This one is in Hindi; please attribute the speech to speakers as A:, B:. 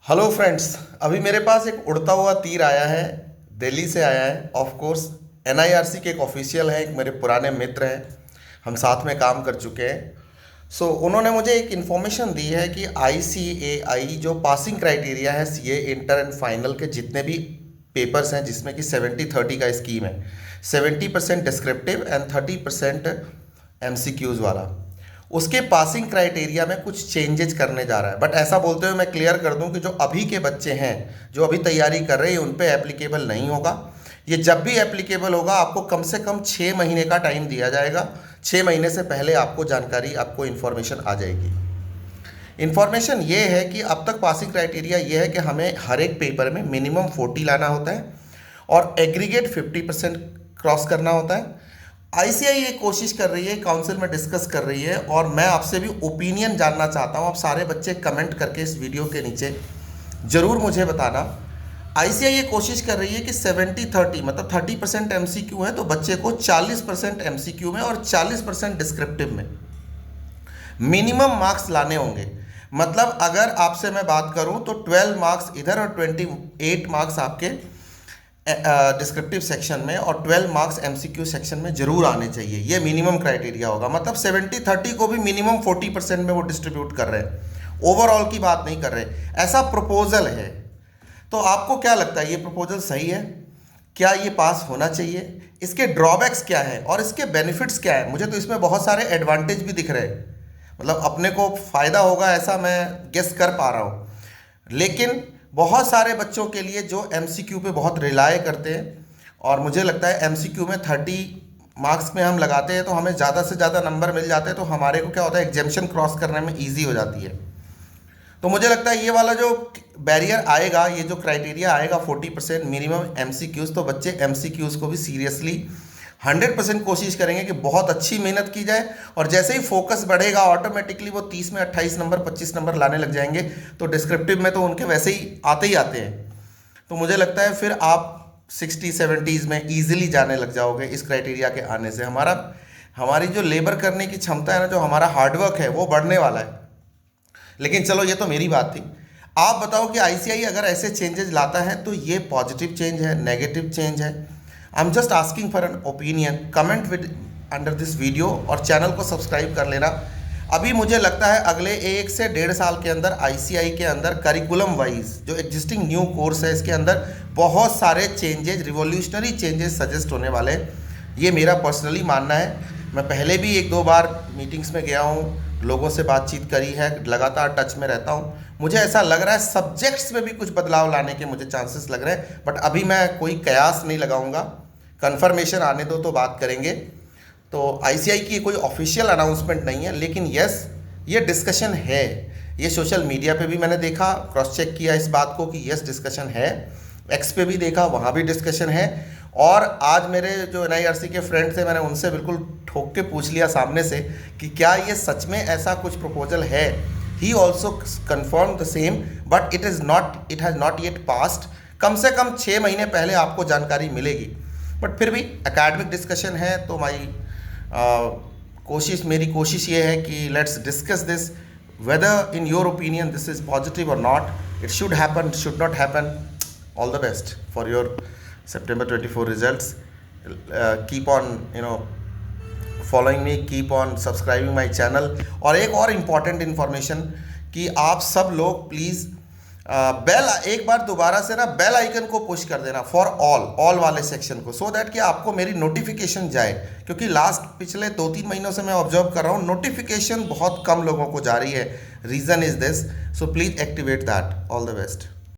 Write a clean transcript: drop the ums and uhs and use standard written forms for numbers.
A: हेलो फ्रेंड्स, अभी मेरे पास एक उड़ता हुआ तीर आया है। दिल्ली से आया है। ऑफ कोर्स एनआईआरसी के एक ऑफिशियल हैं, एक मेरे पुराने मित्र हैं, हम साथ में काम कर चुके हैं। उन्होंने मुझे एक इन्फॉर्मेशन दी है कि आईसीएआई जो पासिंग क्राइटेरिया है सीए इंटर एंड फाइनल के जितने भी पेपर्स हैं, जिसमें कि 70-30 का स्कीम है, 70% डिस्क्रिप्टिव एंड 30% एमसीक्यूज वाला, उसके पासिंग क्राइटेरिया में कुछ चेंजेज करने जा रहा है। बट ऐसा बोलते हुए मैं क्लियर कर दूं कि जो अभी के बच्चे हैं, जो अभी तैयारी कर रहे हैं, उन पे एप्लीकेबल नहीं होगा। ये जब भी एप्लीकेबल होगा आपको कम से कम 6 महीने का टाइम दिया जाएगा। 6 महीने से पहले आपको जानकारी, आपको इन्फॉर्मेशन आ जाएगी। इन्फॉर्मेशन ये है कि अब तक पासिंग क्राइटेरिया ये है कि हमें हर एक पेपर में मिनिमम 40 लाना होता है और एग्रीगेट 50% क्रॉस करना होता है। आईसीआई ये कोशिश कर रही है, काउंसिल में डिस्कस कर रही है, और मैं आपसे भी ओपिनियन जानना चाहता हूँ। आप सारे बच्चे कमेंट करके इस वीडियो के नीचे ज़रूर मुझे बताना। आईसीआई ये कोशिश कर रही है कि 70-30 मतलब 30% एमसीक्यू है तो बच्चे को 40% एमसीक्यू में और 40% डिस्क्रिप्टिव में मिनिमम मार्क्स लाने होंगे। मतलब अगर आपसे मैं बात करूं तो 12 मार्क्स इधर और 28 मार्क्स आपके डिस्क्रिप्टिव सेक्शन में और 12 मार्क्स एमसीक्यू सेक्शन में जरूर आने चाहिए। ये मिनिमम क्राइटेरिया होगा। मतलब 70-30 को भी मिनिमम 40% में वो डिस्ट्रीब्यूट कर रहे हैं, ओवरऑल की बात नहीं कर रहे। ऐसा प्रपोजल है। तो आपको क्या लगता है, ये प्रपोजल सही है? क्या ये पास होना चाहिए? इसके ड्रॉबैक्स क्या है और इसके बेनिफिट्स क्या है? मुझे तो इसमें बहुत सारे एडवांटेज भी दिख रहे हैं, मतलब अपने को फ़ायदा होगा ऐसा मैं गेस कर पा रहा हूँ। लेकिन बहुत सारे बच्चों के लिए जो एमसीक्यू पे बहुत रिलाय करते हैं, और मुझे लगता है एमसीक्यू में 30 मार्क्स में हम लगाते हैं तो हमें ज़्यादा से ज़्यादा नंबर मिल जाते हैं, तो हमारे को क्या होता है, एग्जामिशन क्रॉस करने में ईजी हो जाती है। तो मुझे लगता है ये वाला जो बैरियर आएगा, ये जो क्राइटेरिया आएगा 40% मिनिमम एमसीक्यूज़, तो बच्चे एमसीक्यूज़ को भी सीरियसली 100% कोशिश करेंगे कि बहुत अच्छी मेहनत की जाए, और जैसे ही फोकस बढ़ेगा ऑटोमेटिकली वो 30 में 28 नंबर 25 नंबर लाने लग जाएंगे। तो डिस्क्रिप्टिव में तो उनके वैसे ही आते हैं। तो मुझे लगता है फिर आप 60-70s में ईजिली जाने लग जाओगे इस क्राइटेरिया के आने से। हमारी जो लेबर करने की क्षमता है ना, जो हमारा हार्डवर्क है, वो बढ़ने वाला है। लेकिन चलो, ये तो मेरी बात थी। आप बताओ कि आईसीआई अगर ऐसे चेंजेस लाता है तो ये पॉजिटिव चेंज है, नेगेटिव चेंज है? I am just asking for an opinion. Comment with under this video और चैनल को सब्सक्राइब कर लेना। अभी मुझे लगता है अगले 1 से 1.5 साल के अंदर आईसीआई के अंदर करिकुलम वाइज जो एग्जिस्टिंग न्यू कोर्स है, इसके अंदर बहुत सारे चेंजेस, रिवोल्यूशनरी चेंजेस सजेस्ट होने वाले हैं। ये मेरा पर्सनली मानना है। मैं पहले भी 1-2 बार मीटिंग्स में गया हूँ, लोगों से बातचीत करी है, लगातार टच में रहता हूँ। मुझे ऐसा लग रहा है सब्जेक्ट्स में भी कुछ बदलाव लाने के मुझे चांसेस लग रहे हैं, बट अभी मैं कोई कयास नहीं लगाऊंगा। कंफर्मेशन आने दो तो बात करेंगे। तो आईसीआई की कोई ऑफिशियल अनाउंसमेंट नहीं है, लेकिन यस, ये डिस्कशन है। ये सोशल मीडिया पे भी मैंने देखा, क्रॉस चेक किया इस बात को कि यस डिस्कशन है। एक्स पे भी देखा, वहाँ भी डिस्कशन है। और आज मेरे जो एनआईआरसी के फ्रेंड थे, मैंने उनसे बिल्कुल ठोक के पूछ लिया सामने से कि क्या ये सच में ऐसा कुछ प्रपोजल है। He also confirm the same, but it has not yet passed. कम से कम 6 महीने पहले आपको जानकारी मिलेगी। बट फिर भी एकेडमिक डिस्कशन है, तो मेरी कोशिश ये है कि let's discuss this, whether in your opinion this is positive और not. It should happen, should not happen. All the best for your September 24 results. Keep on following me, keep on subscribing my channel. और एक और इम्पॉर्टेंट इन्फॉर्मेशन कि आप सब लोग प्लीज़ एक बार दोबारा से ना बेल आइकन को पुश कर देना फॉर ऑल वाले सेक्शन को, सो दैट कि आपको मेरी नोटिफिकेशन जाए। क्योंकि पिछले 2-3 महीनों से मैं ऑब्जर्व कर रहा हूँ नोटिफिकेशन बहुत कम लोगों को जा रही है। Reason is this, so please activate that. All the best.